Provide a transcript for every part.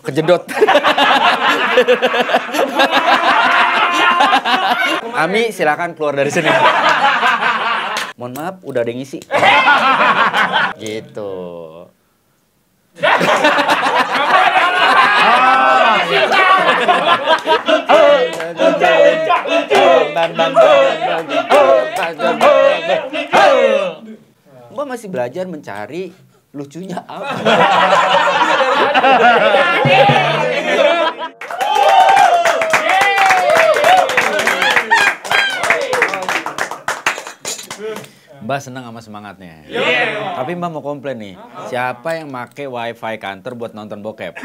Kejedot. Ami, silakan keluar dari sini. Mohon maaf, udah ada yang ngisi. Gitu. Mbak masih belajar mencari lucunya apa. Mbak senang sama semangatnya. Tapi Mbak mau komplain nih, siapa yang make wifi kantor buat nonton bokep?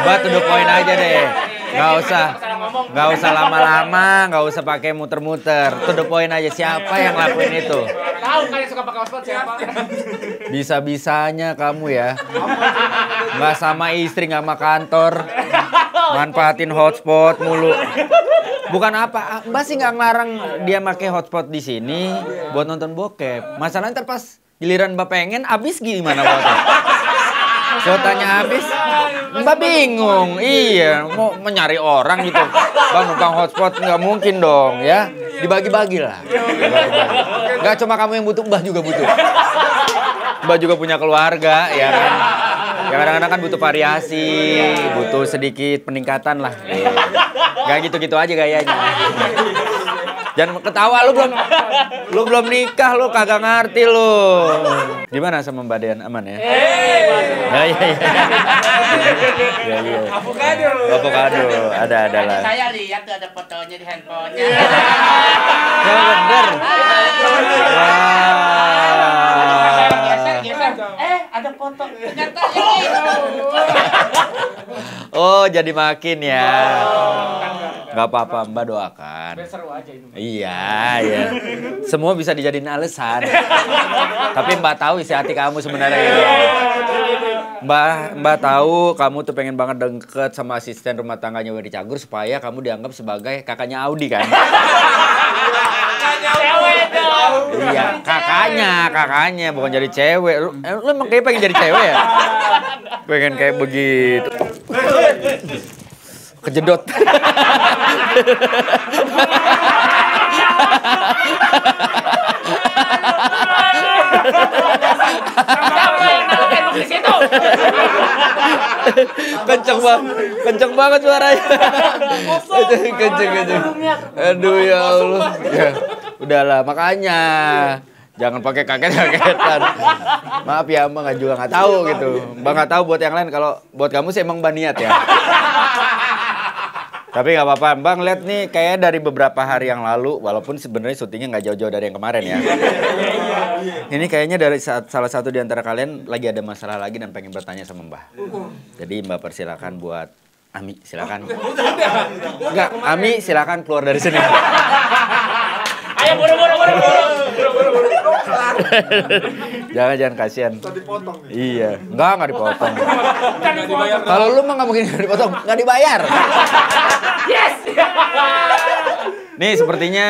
Mbak to the point aja deh. Nggak usah lama-lama, nggak usah pakai muter-muter. To the point aja, siapa yang lakuin itu? Tahu kan yang suka pakai hotspot siapa? Bisa-bisanya kamu ya. Nggak sama istri, nggak sama kantor. Manfaatin hotspot mulu. Bukan apa, Mbak sih nggak ngelarang dia pakai hotspot di sini buat nonton bokep. Masalahnya ntar pas giliran Mbak pengen, abis gimana foto? Kuotanya habis, Mbak bingung. Iya, mau mencari orang gitu. Bang, numpang hotspot nggak mungkin dong ya. Dibagi-bagi lah. Nggak cuma kamu yang butuh, Mbak juga butuh. Mbak juga punya keluarga, ya kan. Ya kadang-kadang kan butuh variasi, butuh sedikit peningkatan lah. Gak gitu-gitu aja gayanya. Jangan ketawa, lu belum nikah, lu kagak ngerti lu. Gimana sama Mbak Dean, aman ya? Iya. Avocado, ada lah. Saya lihat tuh ada fotonya di handphonenya. Ya bener. Geser. Ada foto. Ternyata ini. Oh, jadi makin ya. Gak apa-apa, Mbak doakan. Seru aja itu. Iya. Semua bisa dijadiin alasan. Tapi Mbak tahu isi hati kamu sebenarnya. Mbak tahu kamu tuh pengen banget deket sama asisten rumah tangganya Wedi Cagur supaya kamu dianggap sebagai kakaknya Audi kan? Cewek dong. Iya, kakaknya bukan jadi cewek. Lu emang kayak pengen jadi cewek ya? Pengen kayak begitu. Kejedot. Kenceng banget suaranya. Kenceng. Aduh ya Allah. Ya, udahlah makanya jangan pakai kaget-kagetan. Maaf ya, Mbak juga nggak tahu gitu. Mbak nggak tahu buat yang lain, kalau buat kamu sih emang Mbak niat ya. Tapi nggak apa-apa, Mbak ngeliat nih kayak dari beberapa hari yang lalu, walaupun sebenarnya syutingnya nggak jauh-jauh dari yang kemarin ya. Ini kayaknya dari salah satu di antara kalian lagi ada masalah lagi dan pengen bertanya sama Mbak. Jadi Mbak persilakan buat Ami, silakan. Enggak, Ami silakan keluar dari sini. Ayo buru-buru. Jangan kasihan. Iya, enggak dipotong. Kalau lu mah nggak mungkin dipotong, nggak dibayar. Yes. Nih sepertinya,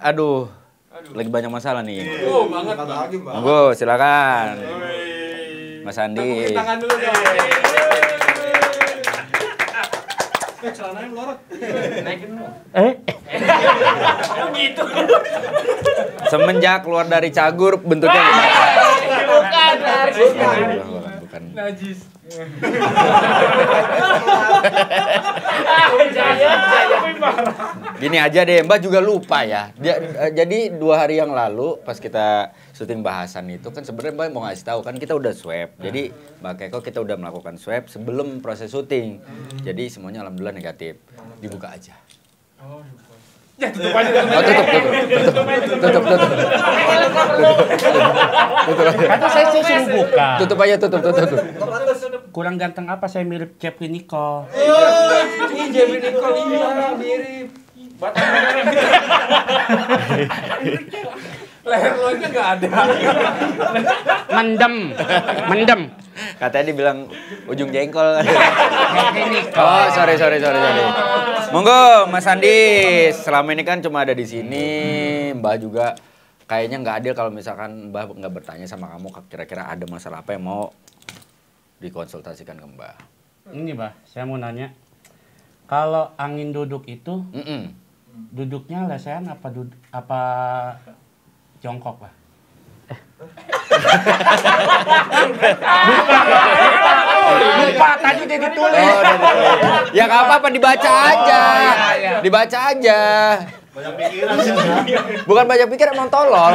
aduh, lagi banyak masalah nih. Banget. Monggo, silakan. Mas Andi. Tangan dulu dong. Celananya melorot. Naikin dulu. Gitu. Semenjak keluar dari Cagur bentuknya bukan. Najis. Gini aja deh, Mbak juga lupa ya. Jadi 2 hari yang lalu pas kita syuting bahasan itu kan sebenarnya Mbak mau ngasih tahu kan kita udah swab. Jadi Mbak Keko kita udah melakukan swab sebelum proses syuting. Jadi semuanya alhamdulillah negatif. Dibuka aja. Ya tutup aja. Tutup. Kata saya suruh buka. Tutup aja. Kurang ganteng apa saya mirip Jeffrey Nicole? Ini Jeffrey Nicole iya mirip. Leher lo aja nggak ada. Mendem. Katanya dibilang ujung jengkol. Jeffrey Nicole. Oh, sorry. Monggo, Mas Andi. Selama ini kan cuma ada di sini. Mbak juga kayaknya nggak adil kalau misalkan Mbah nggak bertanya sama kamu kira-kira ada masalah apa yang mau dikonsultasikan ke Mbah. Ini Mbah, saya mau nanya. Kalau angin duduk itu duduknya lesehan apa jongkok, Pak? Lupa tadi udah ditulis. Oh, ya nggak apa-apa dibaca aja. Dibaca aja. Bukan banyak pikir, emang tolol.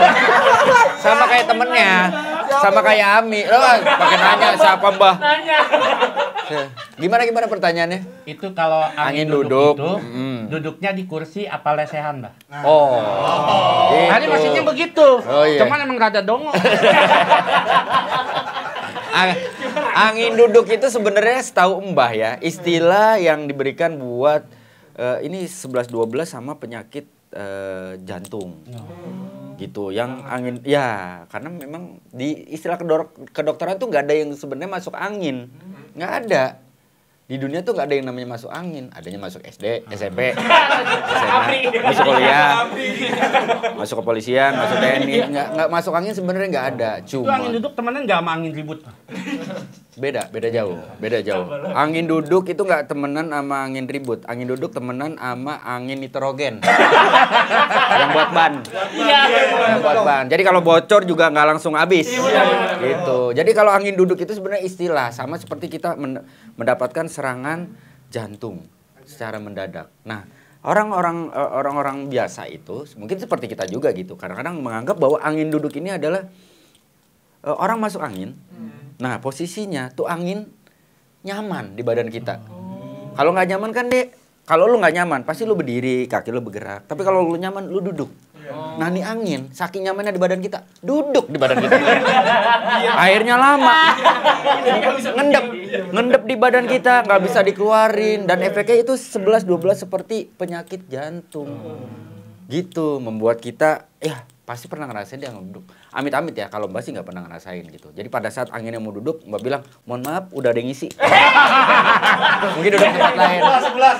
Sama kayak temennya. Sama kayak Ami. Lo pakai nanya siapa Mbah? Gimana pertanyaannya? Itu kalau angin duduk itu duduknya di kursi apa lesehan, Mbah? Oh. Gitu. Tadi maksudnya begitu. Oh, iya. Cuman emang rada dongo. Angin duduk itu sebenarnya setahu Mbah ya, istilah yang diberikan buat ini 11-12 sama penyakit jantung. Gitu, yang angin ya, karena memang di istilah kedokteran tuh nggak ada yang sebenarnya masuk angin. Nggak ada. Di dunia tuh nggak ada yang namanya masuk angin. Adanya masuk SD, SMP, SMA, masuk kuliah, masuk kepolisian, masuk TNI. Nggak masuk angin sebenarnya nggak ada. Itu Cuma angin duduk temenan nggak sama angin ribut, Pak? beda jauh. Angin duduk itu nggak temenan sama angin ribut. Angin duduk temenan sama angin nitrogen. Yang buat ban. Yang buat ban. Jadi kalau bocor juga nggak langsung habis. Gitu. Jadi kalau angin duduk itu sebenarnya istilah sama seperti kita mendapatkan serangan jantung secara mendadak. Nah, orang-orang biasa itu mungkin seperti kita juga gitu. Kadang-kadang menganggap bahwa angin duduk ini adalah orang masuk angin. Nah, posisinya tuh angin nyaman di badan kita. Kalau nggak nyaman kan, Dek, kalau lu nggak nyaman pasti lu berdiri, kaki lu bergerak. Tapi kalau lu nyaman, lu duduk. Nah, ini angin saking nyamannya di badan kita, duduk di badan kita. Airnya lama. Ngendep di badan kita, nggak bisa dikeluarin, dan efeknya itu 11-12 seperti penyakit jantung. Gitu, membuat kita pasti pernah ngerasain dia duduk. Amit-amit ya, kalau Mbak sih nggak pernah ngerasain gitu. Jadi pada saat anginnya mau duduk, Mbak bilang, mohon maaf, udah ada yang ngisi. Mungkin duduk tempat lain.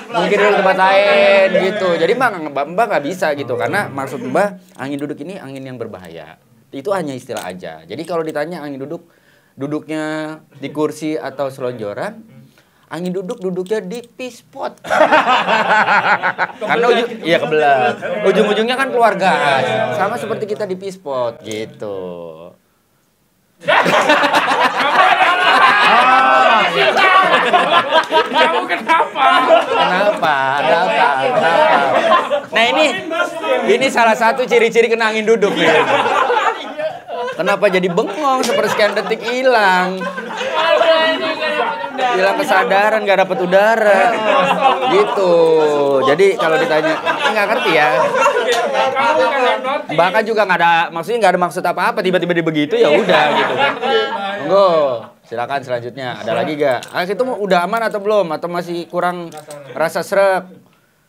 Mungkin duduk tempat lain gitu. Jadi Mbak nggak bisa gitu, karena maksud Mbak angin duduk ini angin yang berbahaya. Itu hanya istilah aja. Jadi kalau ditanya angin duduknya di kursi atau selonjoran, angin duduknya di pispot. Karena kebelet. Ujung-ujungnya kan keluar gas. Sama seperti kita di pispot gitu. Kamu kenapa? Nah, ini salah satu ciri-ciri kena angin duduk nih. Kenapa jadi bengong, sepersekian detik hilang kesadaran, nggak dapat udara gitu. Jadi kalau ditanya nggak ngerti ya, bahkan juga nggak ada maksud apa-apa, tiba-tiba begitu ya udah gitu kan. Monggo, silakan selanjutnya. Ada lagi gak? Itu udah aman atau belum, atau masih kurang rasa srek?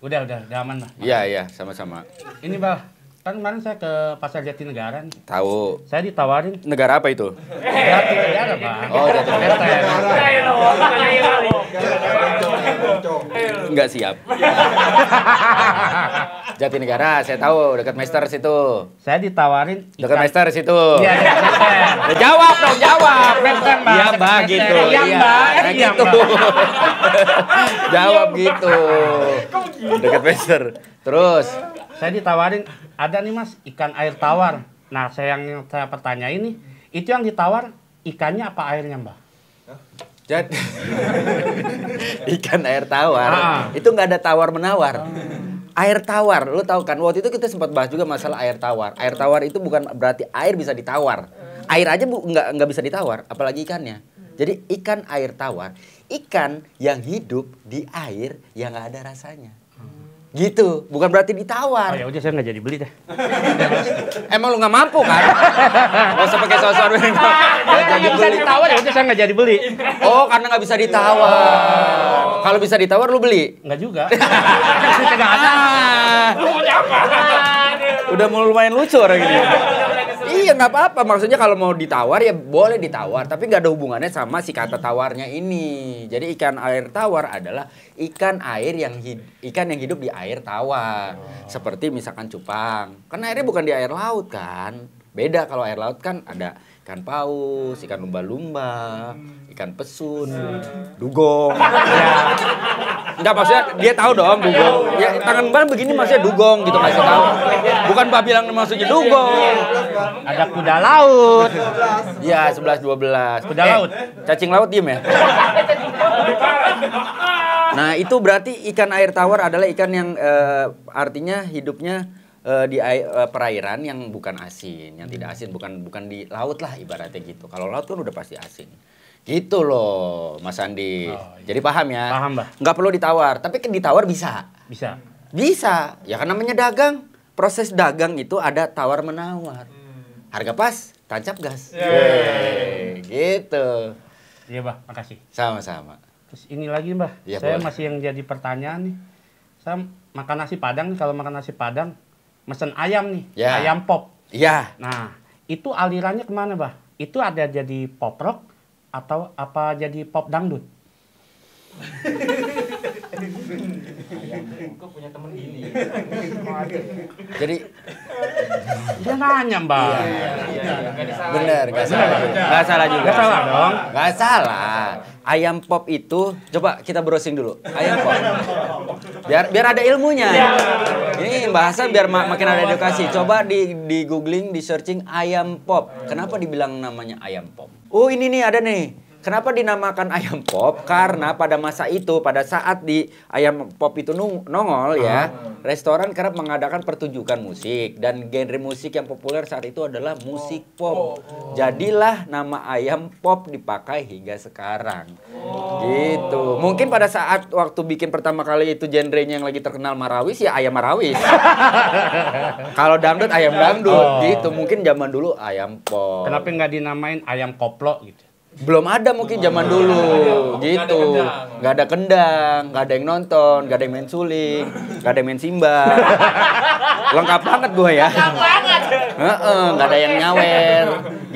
Udah aman, Pak. Iya, sama-sama. Ini, Pak. Kan kemarin saya ke Pasar Jatinegara. Tahu. Saya ditawarin Negara apa itu? Jatinegara, Pak. Oh, Jatinegara. Enggak siap. Jatinegara, saya tahu, dekat Mester situ. Saya ditawarin Dekat Mester situ. Iya, dekat Mester. Jawab dong, jawab. Mester, Mbak. Iya, Mbak, gitu. Iya, Mbak. Nah, Iya, gitu. Jawab gitu. Dekat Mester. Terus saya ditawarin, ada nih Mas, ikan air tawar. Nah, yang saya pertanyain nih, itu yang ditawar ikannya apa airnya, Mbak? Ikan air tawar. Itu nggak ada tawar-menawar. Air tawar, lu tahu kan? Waktu itu kita sempat bahas juga masalah air tawar. Air tawar itu bukan berarti air bisa ditawar. Air aja nggak bisa ditawar, apalagi ikannya. Jadi ikan air tawar, ikan yang hidup di air yang nggak ada rasanya. Gitu, bukan berarti ditawar. Oh ya udah, saya nggak jadi beli deh. Emang lu nggak mampu kan? Gak usah pakai sosok. Nggak bisa ditawar, ya udah saya nggak jadi beli. Oh, karena nggak bisa ditawar. Kalau bisa ditawar lu beli? Nggak juga. Nggak ada. Udah mulai lumayan lucu orang ini. ya nggak apa-apa. Maksudnya kalau mau ditawar ya boleh ditawar, tapi nggak ada hubungannya sama si kata tawarnya ini. Jadi ikan air tawar adalah ikan yang hidup di air tawar. Seperti misalkan cupang. Kan airnya bukan di air laut kan. Beda kalau air laut kan ada ikan paus, ikan lumba-lumba, ikan pesun, dugong. Ya. Enggak, maksudnya dia tahu dong dugong. Ya tangan Mbak begini maksudnya dugong gitu, kasih tahu. Bukan Mbak bilang maksudnya dugong. Ada kuda laut. Iya, 11 12. Kuda laut. Cacing laut diem ya. Nah, itu berarti ikan air tawar adalah ikan yang artinya hidupnya di perairan yang bukan asin, yang tidak asin, bukan di laut lah ibaratnya gitu. Kalau laut kan udah pasti asin. Gitu loh, Mas Andi. Oh, iya. Jadi paham ya? Paham, Mbah. Nggak perlu ditawar, tapi kan ditawar bisa. Bisa. Bisa. Ya kan namanya dagang. Proses dagang itu ada tawar menawar. Harga pas, tancap gas. Gitu. Iya, Mbah, makasih. Sama-sama. Terus ini lagi, Mbah. Ya, Saya boleh. masih yang jadi pertanyaan nih. Saya makan nasi Padang nih, kalau makan nasi Padang mesen ayam nih, Ya. ayam pop. Iya. Nah, itu alirannya kemana, Bah? Itu ada jadi pop rock atau apa jadi pop dangdut? Gue punya temen gini. Jadi Dia nanya, Mbah. bener, nggak salah. Nggak salah juga. Nggak salah dong. Nggak salah. Ayam pop itu, coba kita browsing dulu. Ayam pop. Biar ada ilmunya. Ini bahasa biar makin ada edukasi. Coba di googling, di searching ayam pop. Kenapa dibilang namanya ayam pop? Oh ini nih ada nih. Kenapa dinamakan ayam pop? Karena pada masa itu, pada saat di ayam pop itu nongol ya, restoran kerap mengadakan pertunjukan musik dan genre musik yang populer saat itu adalah musik pop. Jadilah nama ayam pop dipakai hingga sekarang. Gitu. Mungkin pada saat waktu bikin pertama kali itu genrenya yang lagi terkenal marawis ya ayam marawis. Kalau dangdut ayam dangdut gitu. Mungkin zaman dulu ayam pop. Kenapa nggak dinamain ayam koplo gitu? Belum ada mungkin zaman dulu gitu. Nggak ada kendang, nggak ada yang nonton, nggak ada yang main suling, nggak ada yang main simba. Lengkap banget gue ya. Nggak ada yang nyawer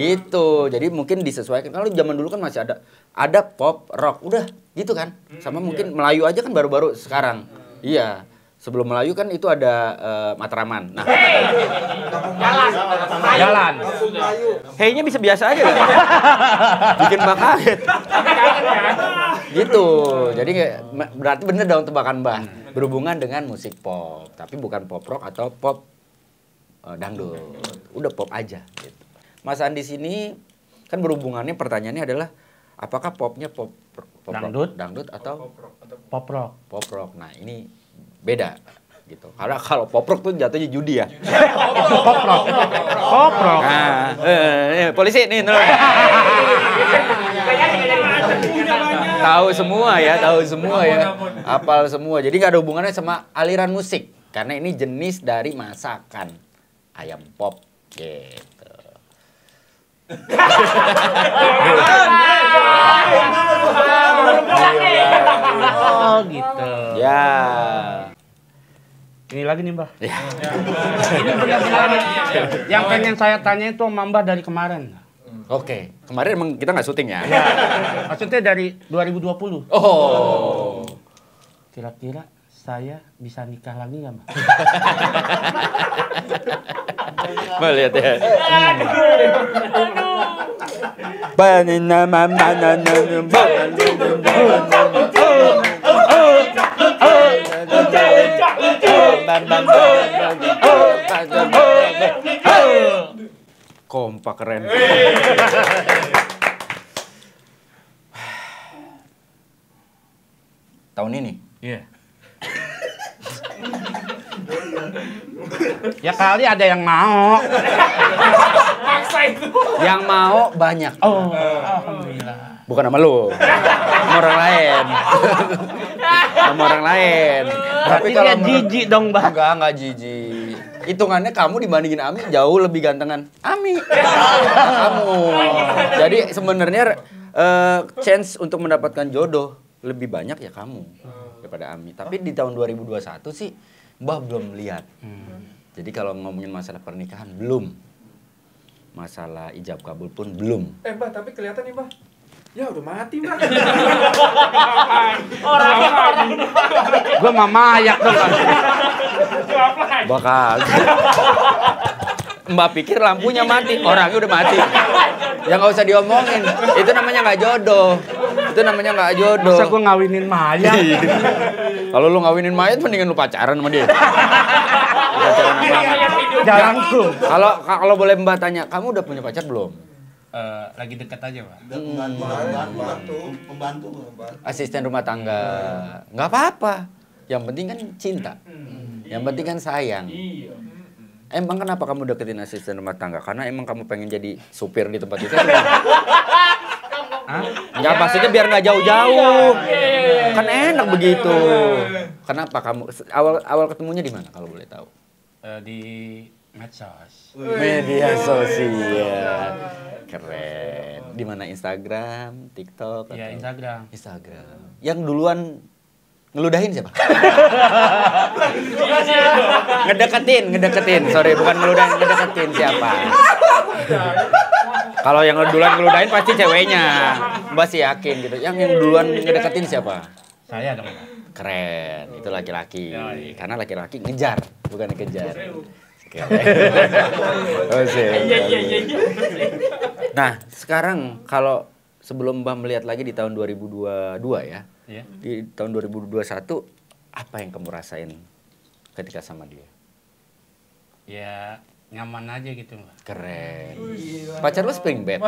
gitu. Jadi mungkin disesuaikan. Kalau zaman dulu kan masih ada pop, rock, udah gitu kan. Sama mungkin Melayu aja kan baru-baru sekarang. Iya. Sebelum Melayu kan itu ada Matraman. Nah, Jalan. hey-nya bisa biasa aja kan? Bikin kaget. Gitu. Jadi berarti bener dong tebakan Mbah. Berhubungan dengan musik pop, tapi bukan pop rock atau pop dangdut. Udah pop aja gitu. Mas Andi sini kan berhubungannya pertanyaannya adalah apakah popnya pop Dangdut? dangdut atau Pop rock. pop rock. Nah, ini beda gitu. Karena kalau pop rock tuh jatuhnya judi ya. Pop rock. Pop rock. Nah, polisi nih nolong. Tahu semua ya, hafal semua. Jadi nggak ada hubungannya sama aliran musik, karena ini jenis dari masakan ayam pop gitu. Oh gitu. Ya. Ini lagi nih, Mbah. Ya. Yang pengen saya tanya itu sama Mbah dari kemarin. Oke, kemarin emang kita nggak syuting ya? Maksudnya dari 2020. Oh. Kira-kira saya bisa nikah lagi nggak, Mbah? Mau lihat ya. Kompak keren. Tahun ini? Iya. Ya kali ada yang mau. Paksa itu. Yang mau banyak. Oh, alhamdulillah. Bukan sama lu. Sama orang lain. Sama orang lain. Tapi dia jijik dong, Mbah. Enggak jijik. Hitungannya kamu dibandingin Ami jauh lebih gantengan. Ami. Kamu. Jadi sebenarnya chance untuk mendapatkan jodoh lebih banyak ya kamu daripada Ami. Tapi di tahun 2021 sih Mbah belum lihat. Jadi kalau ngomongin masalah pernikahan belum. masalah ijab kabul pun belum. Mbak, tapi kelihatan nih, Mbak. Ya udah mati, Mbak. Orang. Gua mama ayak dong. Bakal. Mbak pikir lampunya mati, orangnya udah mati. Ya nggak usah diomongin. Itu namanya nggak jodoh. Itu namanya nggak jodoh. Masa gua ngawinin mayat? Kalau lu ngawinin mayat, mendingan lu pacaran sama dia. Pacaran sama Jarang tuh. Kalau boleh Mbak tanya, kamu udah punya pacar belum? Lagi dekat aja, Pak. Pembantu. Asisten rumah tangga. Nggak apa-apa. Yang penting kan cinta. Yang penting kan sayang. Iya. Emang kenapa kamu deketin asisten rumah tangga? Karena emang kamu pengen jadi supir di tempat itu? Nggak, maksudnya biar nggak jauh-jauh. Kan enak begitu. Kenapa kamu awal ketemunya di mana kalau boleh tahu? Di medsos. Media sosial. Keren. Di mana? Instagram, TikTok? Iya, atau? Instagram. Instagram. Yang duluan ngeludahin siapa? Ngedeketin. Sorry, bukan ngeludahin, ngedeketin siapa? Kalau yang duluan ngeludahin pasti ceweknya. Mbak sih yakin gitu. Yang duluan ngedeketin siapa? Saya dong, Pak. Keren, itu laki-laki. Ya, iya. Karena laki-laki ngejar, bukan dikejar. Keren. Nah, sekarang kalau sebelum Mbak melihat lagi di tahun 2022 ya. Iya. Di tahun 2021 apa yang kamu rasain ketika sama dia? Ya nyaman aja gitu, Mbak. Keren. Pacar lu spring bed?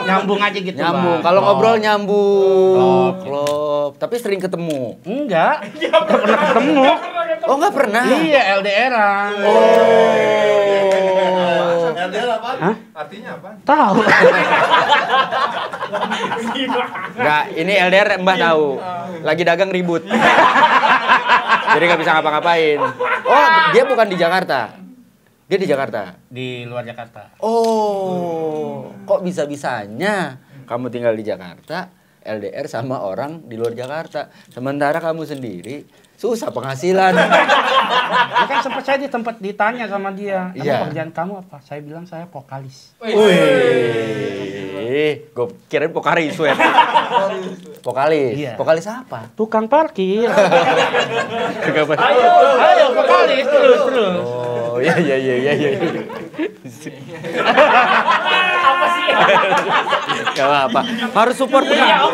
Nyambung aja gitu, Nyambung. Bang. Kalau ngobrol Klop. nyambung. Klop. Tapi sering ketemu. Enggak. Nggak pernah ketemu. Oh, nggak pernah? Iya, LDR-an. LDR apa? Hah? Artinya apa? Tahu. Nggak, ini LDR Mbah tahu. Lagi dagang ribut. Jadi nggak bisa ngapa-ngapain. Oh, dia bukan di Jakarta. Dia di Jakarta. Di luar Jakarta. Oh, kok bisa-bisanya kamu tinggal di Jakarta, LDR sama orang di luar Jakarta. Sementara kamu sendiri susah penghasilan. Ya kan sempat saya ditanya sama dia, Iya. pekerjaan kamu apa? Saya bilang saya vokalis. Wih, gue kirain Pokaris, weh. Vokalis. Iya. Vokalis apa? Tukang parkir. Ayo, Ayo vokalis terus. Oh, iya. Apa sih? Gak apa-apa. Harus support benar.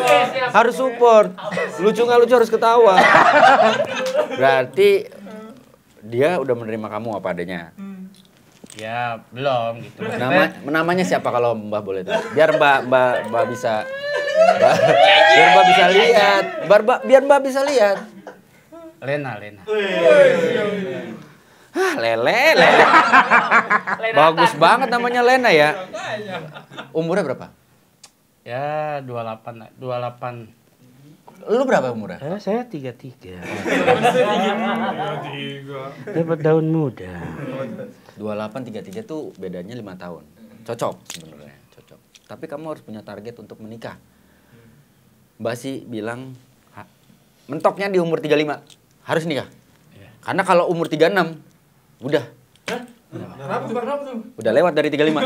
Harus support. Lucu nggak lucu harus ketawa. Berarti dia udah menerima kamu apa adanya. Ya belum gitu. Namanya siapa kalau Mbah boleh tahu? Biar Mbak bisa biar Mbak bisa lihat. Biar Mbak bisa lihat. Lena. Lele. Bagus banget namanya Lena ya. Umurnya berapa? Ya 28. Lu berapa umurnya? Saya 33. Dapat daun muda. 28 33 tuh bedanya 5 tahun. Cocok sebenarnya, cocok. Tapi kamu harus punya target untuk menikah. Mbak sih bilang mentoknya di umur 35 harus nikah. Karena kalau umur 36 udah. Kenapa tuh? Udah lewat dari 35.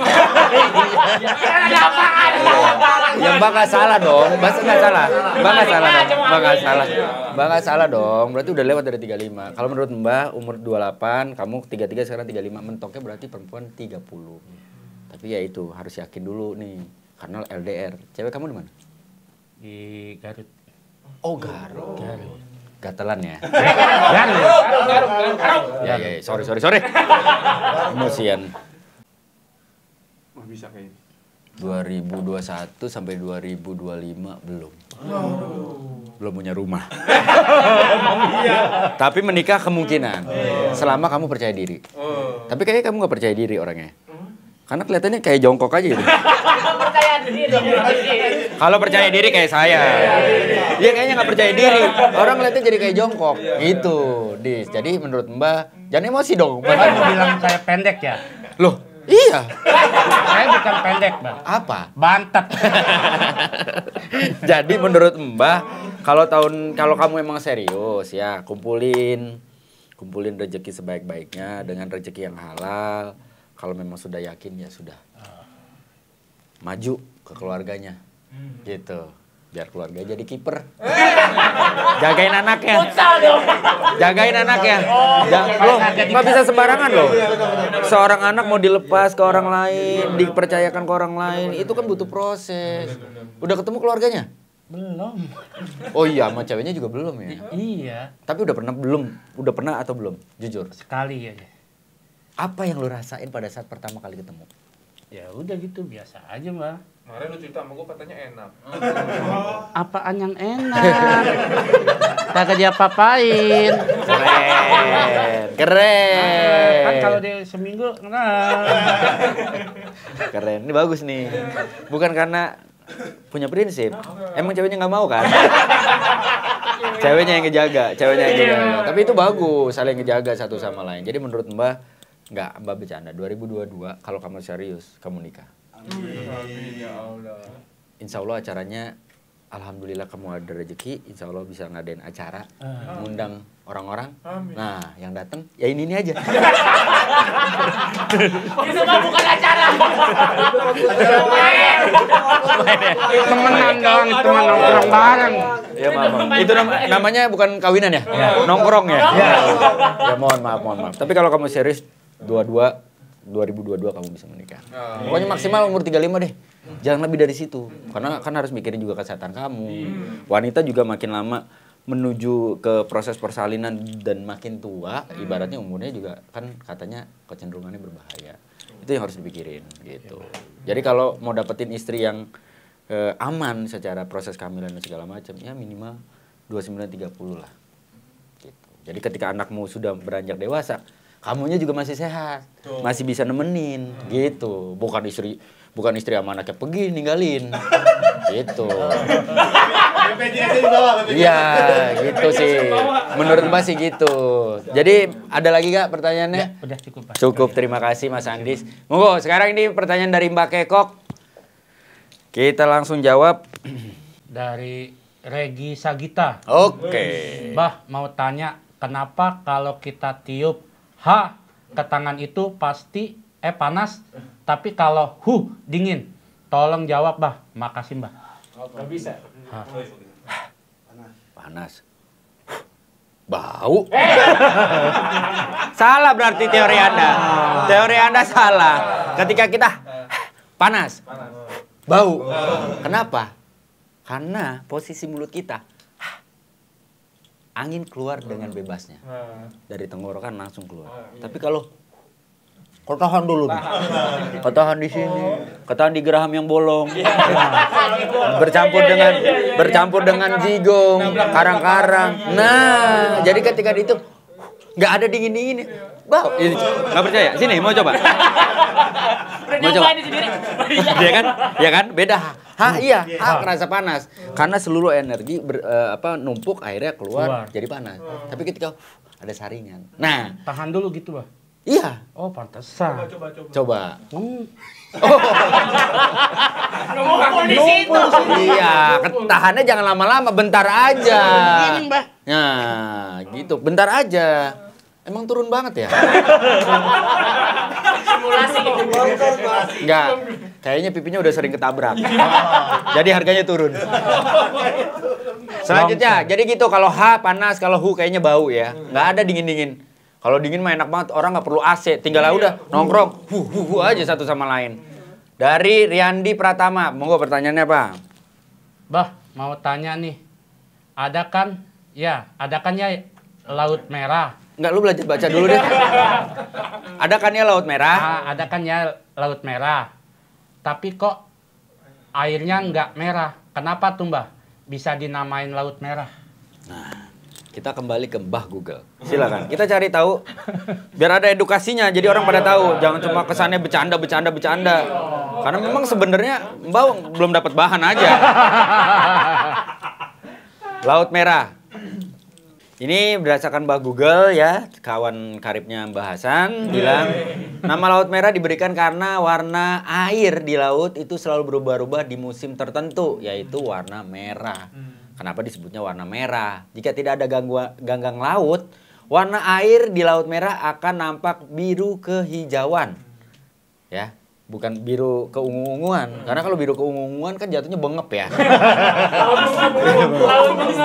Ya Mbak nggak salah dong. Mbak nggak salah. Mbak nggak salah dong. Berarti udah lewat dari 35. Kalau menurut Mbak umur 28, kamu 33 sekarang 35, mentoknya berarti perempuan 30. Tapi ya itu harus yakin dulu nih. Karena LDR. Cewek kamu di mana? Di Garut. Oh, Garut. Gatelan ya. Garut. Ya, sorry. Emosian. Wah, bisa kayaknya. 2021 sampai 2025 belum. Belum punya rumah. Tapi menikah kemungkinan. Selama kamu percaya diri. Tapi kayaknya kamu nggak percaya diri orangnya. Karena kelihatannya kayak jongkok aja gitu. Percaya diri. Kalau percaya diri kayak saya. Dia kayaknya nggak percaya diri. Orang ngeliatnya jadi kayak jongkok. Gitu, Dis. Jadi menurut Mbak, jangan emosi dong. Bapak mau bilang saya pendek ya? Loh, iya. Saya bukan pendek, Bang. Apa? Bantet. Jadi menurut Mbak, kalau kamu emang serius ya, kumpulin rezeki sebaik-baiknya dengan rezeki yang halal. Kalau memang sudah yakin ya sudah. Maju ke keluarganya. Gitu. Biar keluarga jadi kiper. Jagain anaknya. Jagain anaknya. Lo nggak bisa sembarangan loh. Seorang anak mau dilepas ke orang lain, dipercayakan ke orang lain, itu kan butuh proses. Udah ketemu keluarganya? Belum. Oh iya, sama ceweknya juga belum ya? Iya. Tapi udah pernah belum? Udah pernah atau belum? Jujur. Sekali aja. Apa yang lo rasain pada saat pertama kali ketemu? Ya udah gitu, biasa aja, Mbak. Kemarin lu cerita sama gue katanya enak. Apaan yang enak? Kagak diapa-apain. Keren. Kan kalau dia seminggu, Keren. Ini bagus nih. Bukan karena punya prinsip. Emang ceweknya nggak mau kan? Ceweknya yang ngejaga. Tapi itu bagus, saling ngejaga satu sama lain. Jadi menurut Mbak, Mbak bercanda. 2022 kalau kamu serius, kamu nikah. Amin ya Allah. Insya Allah acaranya, alhamdulillah kamu ada rezeki. Insya Allah bisa ngadain acara, ngundang orang-orang. Nah, yang datang ya ini aja. Itu mah bukan acara. temenan doang, teman nongkrong bareng. Ya maaf. Itu namanya bukan kawinan ya? Nongkrong ya? Ya mohon maaf. Tapi kalau kamu serius, 2022 kamu bisa menikah. Pokoknya maksimal umur 35 deh. Jangan lebih dari situ. Karena kan harus mikirin juga kesehatan kamu. Wanita juga makin lama menuju ke proses persalinan dan makin tua, ibaratnya umurnya juga kan katanya kecenderungannya berbahaya. Itu yang harus dipikirin gitu. Jadi kalau mau dapetin istri yang aman secara proses kehamilan dan segala macam, ya minimal 29-30 lah. Gitu. Jadi ketika anakmu sudah beranjak dewasa, kamunya juga masih sehat, masih bisa nemenin, gitu. Bukan istri sama anaknya pergi ninggalin, gitu. Iya, gitu sih. Menurut Mbak sih gitu. Jadi ada lagi gak pertanyaannya? Udah cukup, Pak. Cukup, terima kasih Mas Andis. Monggo, sekarang ini pertanyaan dari Mbak Kekok. Kita langsung jawab. Dari Regi Sagita. Oke. Bah, mau tanya, kenapa kalau kita tiup ke tangan itu pasti panas, tapi kalau dingin? Tolong jawab, Bah. Makasih, Bah. Gak bisa. Panas. Bau. Salah berarti teori Anda. Teori Anda salah. Ketika kita panas, bau. Kenapa? Karena posisi mulut kita angin keluar dengan bebasnya. Dari tenggorokan langsung keluar. Tapi kalau kau tahan dulu nih. Kau tahan di sini. Kau tahan di geraham yang bolong. Bercampur dengan jigong, karang-karang. Nah, jadi ketika itu nggak ada dingin-dingin. Bau. Nggak percaya? Sini, mau coba. Mau coba. Iya kan? Beda. Iya, kerasa panas. Karena seluruh energi numpuk akhirnya keluar jadi panas. Tapi ketika ada saringan. Nah, tahan dulu gitu, Bah. Iya. Oh, pantesan. Coba. Ngumpul di situ. Iya, ketahannya jangan lama-lama, bentar aja. Gini, Mbah. Nah, gitu, bentar aja. Emang turun banget ya? Simulasi. Enggak, kayaknya pipinya udah sering ketabrak. Jadi harganya turun. Selanjutnya, jadi gitu, kalau panas, kalau kayaknya bau ya. Nggak ada dingin-dingin. Kalau dingin mah enak banget, orang nggak perlu AC, tinggal udah nongkrong, aja satu sama lain. Dari Riyandi Pratama, monggo pertanyaannya apa? Bah, mau tanya nih, ada kan ya Laut Merah. Enggak, lu belajar baca dulu deh. Ada kan ya Laut Merah? Ada kan ya Laut Merah. Tapi kok airnya nggak merah? Kenapa tuh, Mbah? Bisa dinamain Laut Merah? Nah, kita kembali ke Mbah Google. Silakan. Kita cari tahu biar ada edukasinya. Jadi orang pada tahu. Jangan cuma kesannya bercanda. Karena memang sebenarnya Mbah belum dapat bahan aja. Laut Merah. Ini berdasarkan Mbah Google ya, kawan karibnya Mbah Hasan bilang nama Laut Merah diberikan karena warna air di laut itu selalu berubah-ubah di musim tertentu, yaitu warna merah. Kenapa disebutnya warna merah? Jika tidak ada ganggang laut, warna air di Laut Merah akan nampak biru kehijauan. Ya, bukan biru keungu-unguan. Karena kalau biru keungu-unguan kan jatuhnya bengep ya.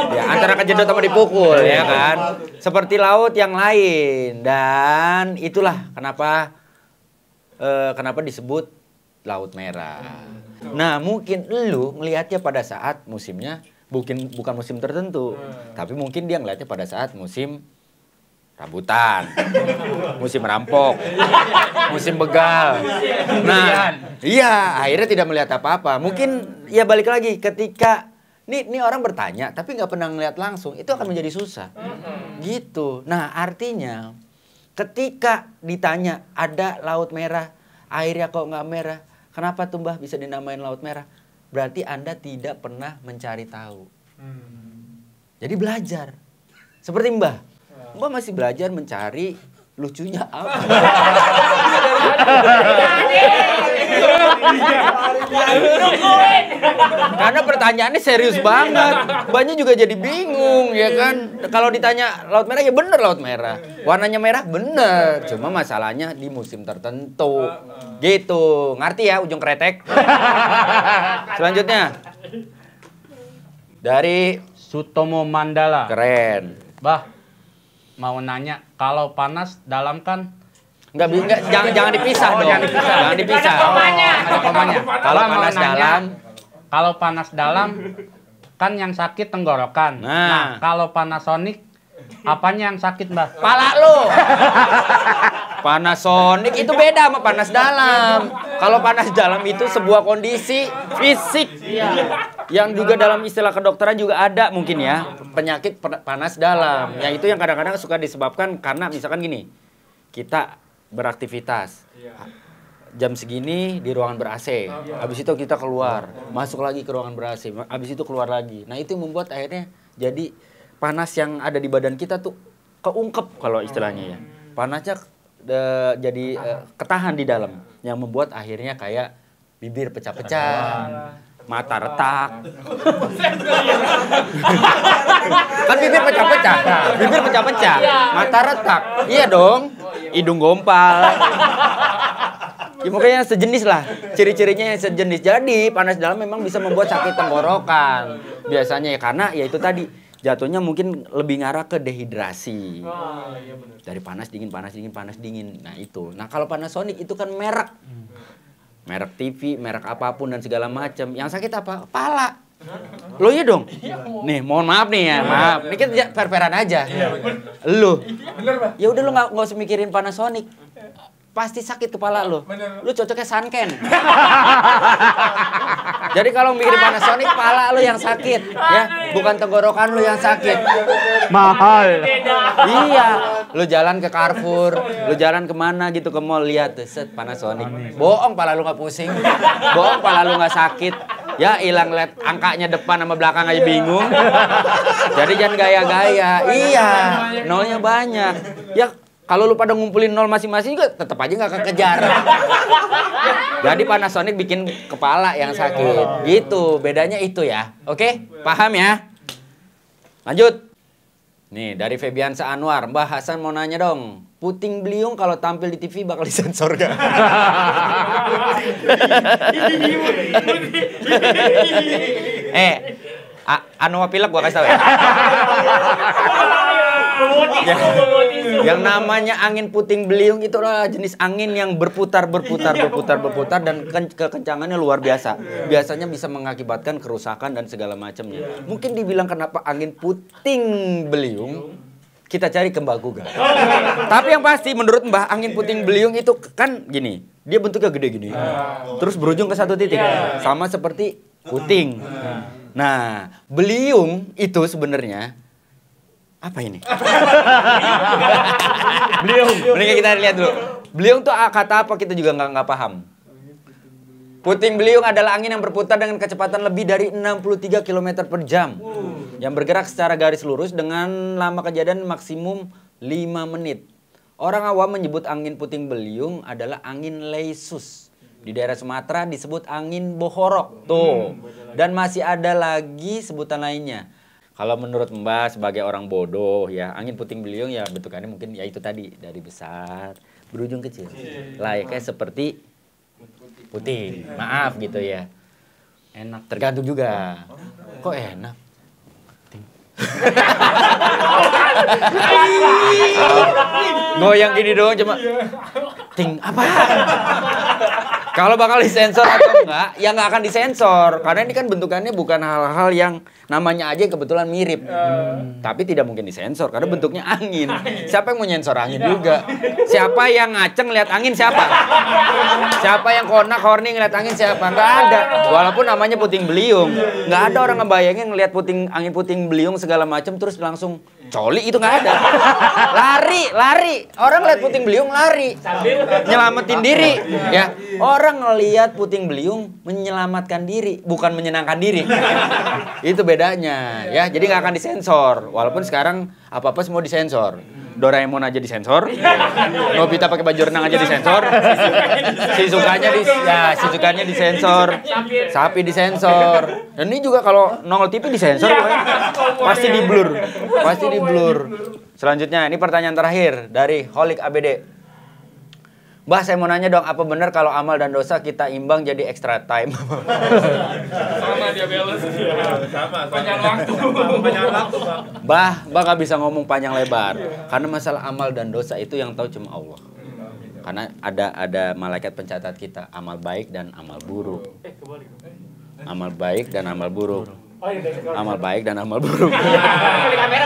Ya, antara kejedot sama dipukul ya kan. Seperti laut yang lain. Dan itulah kenapa disebut Laut Merah. Nah, mungkin lu ngelihatnya pada saat musimnya bukan musim tertentu. Tapi mungkin dia ngelihatnya pada saat musim rambutan, musim rampok, musim begal. Nah, iya, akhirnya tidak melihat apa-apa. Mungkin ya balik lagi ketika nih orang bertanya tapi nggak pernah ngelihat langsung, itu akan menjadi susah. Gitu. Nah, artinya ketika ditanya ada Laut Merah, airnya kok nggak merah, kenapa tuh Mbah bisa dinamain Laut Merah? Berarti Anda tidak pernah mencari tahu. Jadi belajar. Seperti Mbah. Mbak masih belajar mencari lucunya apa. Karena pertanyaannya serius banget. Mbaknya juga jadi bingung ya kan. Kalau ditanya Laut Merah ya bener Laut Merah. Warnanya merah bener. Cuma masalahnya di musim tertentu. Gitu. Ngerti ya ujung kretek? Selanjutnya. Dari Sutomo Mandala. Keren. Bah, mau nanya, kalau panas dalam kan jangan dipisah dong. Jangan dipisah. ada komanya. Kalau panas dalam, kalau panas dalam kan yang sakit tenggorokan. Nah, kalau Panasonic apanya yang sakit, Mbah? pala lu. Panasonic itu beda sama panas dalam. Kalau panas dalam itu sebuah kondisi fisik. Yang juga dalam istilah kedokteran juga ada mungkin ya, penyakit panas dalam. Yang itu yang kadang-kadang suka disebabkan karena misalkan gini, kita beraktivitas jam segini di ruangan ber-AC, habis itu kita keluar, masuk lagi ke ruangan ber-AC, habis itu keluar lagi. Nah itu membuat akhirnya jadi panas yang ada di badan kita tuh keungkep kalau istilahnya ya. Panasnya jadi ketahan di dalam, yang membuat akhirnya kayak bibir pecah-pecah, mata retak. Kan bibir pecah-pecah, mata retak. Iya dong, hidung gompal. Ya pokoknya sejenis lah, ciri-cirinya yang sejenis. Jadi panas dalam memang bisa membuat sakit tenggorokan. Biasanya ya karena ya itu tadi, jatuhnya mungkin lebih ngarah ke dehidrasi. Dari panas dingin. Nah itu. Nah kalau Panasonic itu kan merek. Merek TV, merek apapun dan segala macam. Yang sakit apa? Kepala. Lo iya dong? Nih, mohon maaf nih ya, maaf. Ini kita fair-fairan aja. Lo. Ya udah lo nggak usah mikirin Panasonic. Pasti sakit kepala lo. Lo cocoknya Sanken. Jadi kalau mikirin Panasonic, kepala lo yang sakit, ya, bukan tenggorokan lo yang sakit. Mahal. Iya, lo jalan ke Carrefour, lo jalan kemana gitu ke mall, lihat set Panasonic. Bohong, pala lo nggak pusing. Bohong, pala lo nggak sakit. Ya hilang lihat angkanya depan sama belakang aja bingung. Jadi jangan gaya-gaya. Iya, nolnya banyak. Ya kalau lu pada ngumpulin nol masing-masing juga tetap aja nggak kekejar. Jadi Panasonic bikin kepala yang sakit. Gitu, bedanya itu ya. Oke, paham ya? Lanjut. Nih, dari Febiansa Anwar. Mbah Hasan mau nanya dong. Puting beliung kalau tampil di TV bakal disensor gak? Anwar pilek gua kasih tau ya. Yang namanya angin puting beliung itu adalah jenis angin yang berputar dan kekencangannya luar biasa. Biasanya bisa mengakibatkan kerusakan dan segala macamnya. Mungkin dibilang kenapa angin puting beliung, kita cari ke Mbak Google. Tapi yang pasti menurut Mbah, angin puting beliung itu kan gini, dia bentuknya gede gini, terus berujung ke satu titik, sama seperti puting. Nah, beliung itu sebenarnya apa ini? Beliung. Mending kita lihat dulu. Beliung tuh kata apa, kita juga nggak paham. Puting beliung adalah angin yang berputar dengan kecepatan lebih dari 63 km per jam. Yang bergerak secara garis lurus dengan lama kejadian maksimum 5 menit. Orang awam menyebut angin puting beliung adalah angin leisus. Di daerah Sumatera disebut angin bohorok. Tuh. Dan masih ada lagi sebutan lainnya. Kalau menurut Mbak sebagai orang bodoh ya, angin puting beliung ya bentukannya mungkin ya itu tadi, dari besar berujung kecil. Layaknya seperti Putih. Maaf gitu ya. Enak. Tergantung juga. Kok enak? Goyang gini doang cuma ting apa? Kalau bakal disensor atau enggak, ya nggak akan disensor. Karena ini kan bentukannya bukan hal-hal yang namanya aja yang kebetulan mirip. Tapi tidak mungkin disensor karena bentuknya angin. Siapa yang mau nyensor angin juga? Siapa yang ngaceng lihat angin siapa? Siapa yang konak horny ngeliat angin siapa? Nggak ada. Walaupun namanya puting beliung, nggak ada orang ngebayangin ngeliat angin puting beliung segala macam terus langsung coli, itu nggak ada. Lari. Orang lihat puting beliung lari, nyelamatin diri, ya. Orang ngelihat puting beliung menyelamatkan diri, bukan menyenangkan diri. Itu bedanya, ya. Jadi nggak akan disensor. Walaupun sekarang apa-apa semua disensor. Doraemon aja disensor, Nobita pakai baju renang aja disensor, Shizukanya disensor, sapi disensor, dan ini juga kalau nongol TV disensor, pasti di blur. Selanjutnya, ini pertanyaan terakhir dari Holik ABD. Bah, saya mau nanya dong, apa benar kalau amal dan dosa kita imbang jadi extra time? Sama dia balance dia. Sama. Panjang waktu, Pak. Bah nggak bisa ngomong panjang lebar. Karena masalah amal dan dosa itu yang tahu cuma Allah. Karena ada malaikat pencatat kita, amal baik dan amal buruk. Amal baik dan amal buruk. Amal baik dan amal buruk.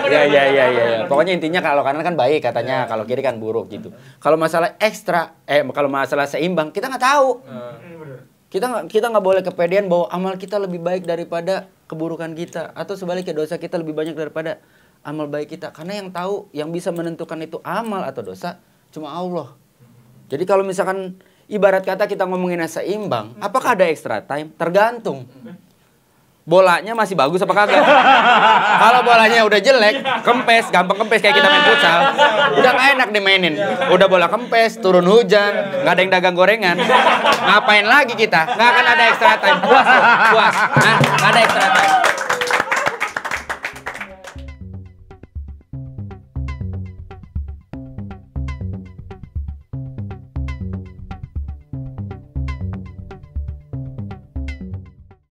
Ya. Pokoknya intinya kalau kanan kan baik katanya, kalau kiri kan buruk gitu. Kalau masalah kalau masalah seimbang kita nggak tahu. Kita nggak boleh kepedean bahwa amal kita lebih baik daripada keburukan kita, atau sebaliknya dosa kita lebih banyak daripada amal baik kita. Karena yang tahu, yang bisa menentukan itu amal atau dosa cuma Allah. Jadi kalau misalkan ibarat kata kita ngomongin seimbang, apakah ada extra time? Tergantung. Bolanya masih bagus apa kagak? Kalau bolanya udah jelek, gampang kempes kayak kita main futsal. Udah gak enak dimainin. Udah bola kempes, turun hujan, gak ada yang dagang gorengan. Ngapain lagi kita? Gak akan ada extra time. Puas. Gak ada extra time.